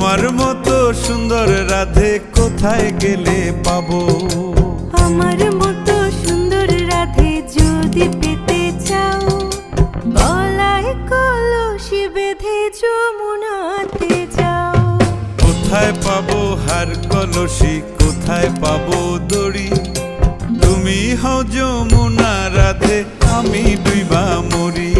তোমার মতো সুন্দর রাধে কোথায় গেলে পাবো? আমার মতো সুন্দর রাধে যদি পেতে চাও, গলায় কলসি বেঁধে যমুনাতে যাও। কোথায় পাবো হার কলসি, কোথায় পাবো দড়ি? তুমি হও যমুনা রাধে, আমি ডুইবা মরি।